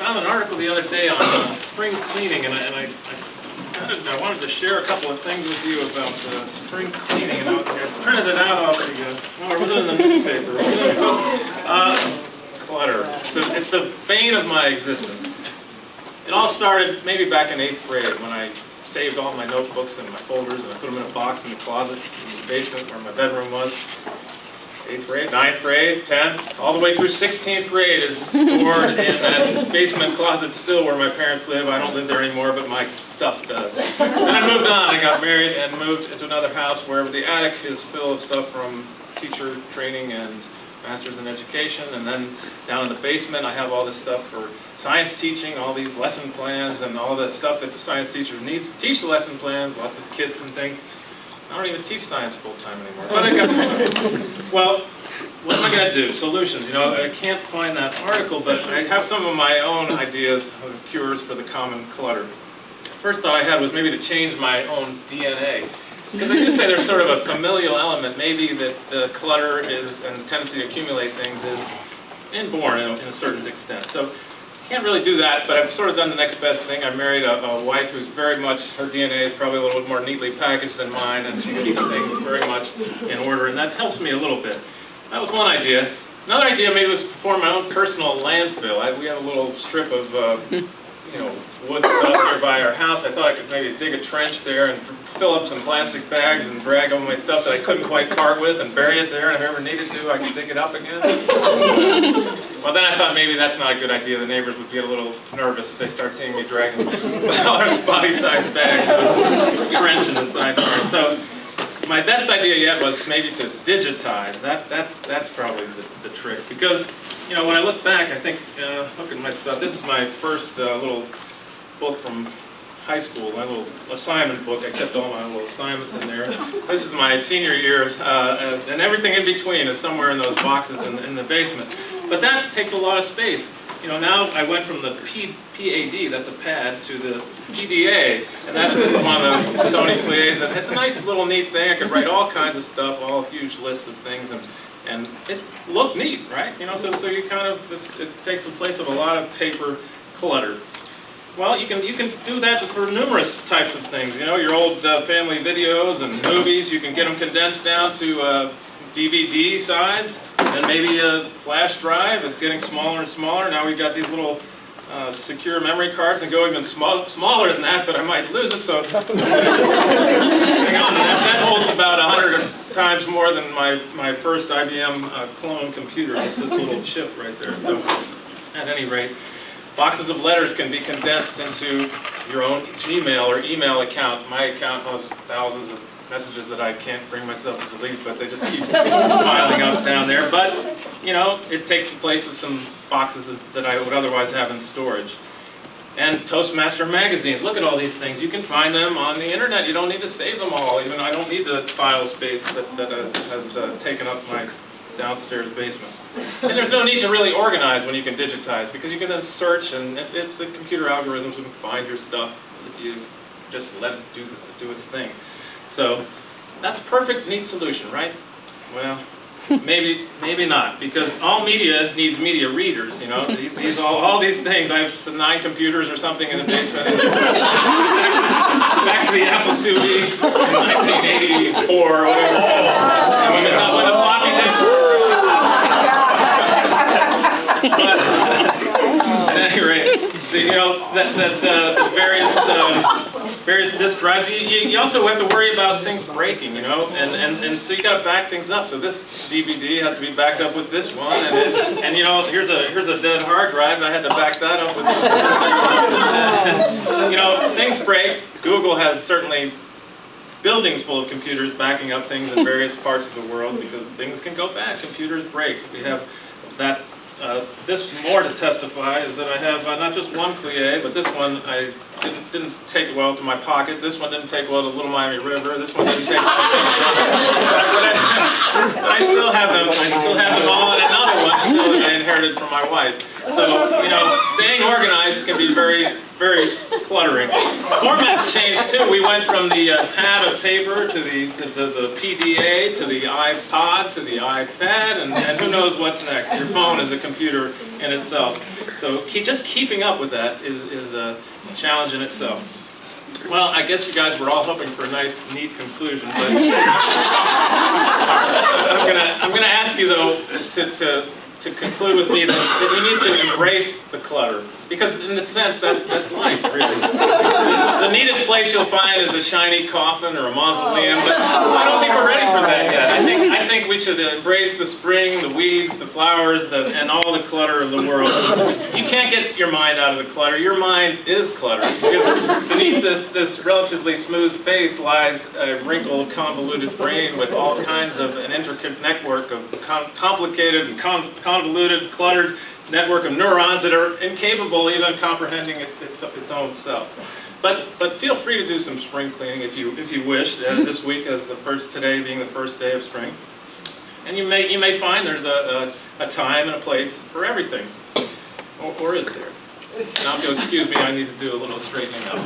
found an article the other day on spring cleaning, and I wanted to share a couple of things with you about spring cleaning. And I printed it out off the, it was in the newspaper. Clutter. It's the bane of my existence. It all started maybe back in 8th grade when I saved all my notebooks and my folders, and I put them in a box in the closet in the basement where my bedroom was. 8th grade, 9th grade, 10th, all the way through 16th grade is stored in that basement closet still where my parents live. I don't live there anymore, but my stuff does. Then I moved on. I got married and moved into another house where the attic is full of stuff from teacher training and master's in education. And then down in the basement, I have all this stuff for science teaching, all these lesson plans and all the stuff that the science teacher needs to teach the lesson plans, lots of kits and things. I don't even teach science full-time anymore. But I got well, what am I going to do? Solutions. You know, I can't find that article, but I have some of my own ideas of cures for the common clutter. First thought I had was maybe to change my own DNA. Because I do say there's sort of a familial element, maybe that the clutter is, and the tendency to accumulate things is inborn in a certain extent. So can't really do that, but I've sort of done the next best thing. I married a wife who's very much, her DNA is probably a little bit more neatly packaged than mine, and she keeps things very much in order, and that helps me a little bit. That was one idea. Another idea maybe was to form my own personal landfill. We have a little strip of wood stuff nearby our house. I thought I could maybe dig a trench there and fill up some plastic bags and drag all my stuff that I couldn't quite part with and bury it there, and if I ever needed to, I could dig it up again. Well, then I thought maybe that's not a good idea. The neighbors would get a little nervous if they start seeing me dragging body-sized bags with a trench in the side yard. So my best idea yet was maybe to digitize. That's probably the trick. Because, you know, when I look back, I think, look at my stuff. This is my first little book from high school, my little assignment book. I kept all my little assignments in there. This is my senior year, and everything in between is somewhere in those boxes in the basement. But that takes a lot of space. You know, now I went from the PAD, that's a pad, to the PDA, and that's one of the Tony Plies. And it's a nice little neat thing. I could write all kinds of stuff, all huge lists of things, and it looked neat, right? You know, so you kind of, it takes the place of a lot of paper clutter. Well, you can do that for numerous types of things. You know, your old family videos and movies, you can get them condensed down to DVD size, and maybe a flash drive. It's getting smaller and smaller. Now we've got these little secure memory cards that go even smaller than that, but I might lose it, so hang on. That holds about 100 times more than my first IBM clone computer. It's this little chip right there. So, at any rate, boxes of letters can be condensed into your own Gmail or email account. My account has thousands of messages that I can't bring myself to delete, but they just keep piling up down there. But, you know, it takes the place of some boxes that I would otherwise have in storage. And Toastmaster magazines, look at all these things. You can find them on the internet. You don't need to save them all. Even I don't need the file space that has taken up my downstairs basement. And there's no need to really organize when you can digitize, because you can then search, and it's the computer algorithms who can find your stuff if you just let it do its thing. So that's a perfect, neat solution, right? Well, maybe not, because all media needs media readers. You know, all these things. I have 9 computers or something in the basement. Back to the Apple IIe in 1984 or whatever. And when the floppy disk. At any rate, you know, the various disk drives. You also have to worry about things breaking, you know, and so you got to back things up. So this DVD has to be backed up with this one, and you know, here's a dead hard drive. I had to back that up with this. You know, things break. Google has certainly buildings full of computers backing up things in various parts of the world because things can go bad. Computers break. We have that. This more to testify is that I have not just one plie, but this one I didn't take well to my pocket. This one didn't take well to the Little Miami River. This one didn't take well to but I still have them. I still have them all, and another one still I inherited from my wife. So, you know, staying organized can be very, very cluttering. Formats changed too. We went from the pad of paper to the PDA to the iPod to the iPad, and who knows what's next. Your phone is a computer in itself. So just keeping up with that is a challenge in itself. Well, I guess you guys were all hoping for a nice, neat conclusion, but I'm gonna ask you though to conclude with me that we need to embrace the clutter, because in a sense that's life, really. The neatest place you'll find is a shiny coffin or a mausoleum, but I don't think we're ready for that yet. I think we should embrace the spring, the weeds, the flowers, and all the clutter of the world. You can't get your mind out of the clutter. Your mind is clutter. Because beneath this relatively smooth face lies a wrinkled, convoluted brain with all kinds of an intricate network of complicated and convoluted, cluttered network of neurons that are incapable even of comprehending its own self. But feel free to do some spring cleaning if you wish, this week as today being the first day of spring. And you may find there's a time and a place for everything. Or is there? Now if you'll excuse me, I need to do a little straightening up.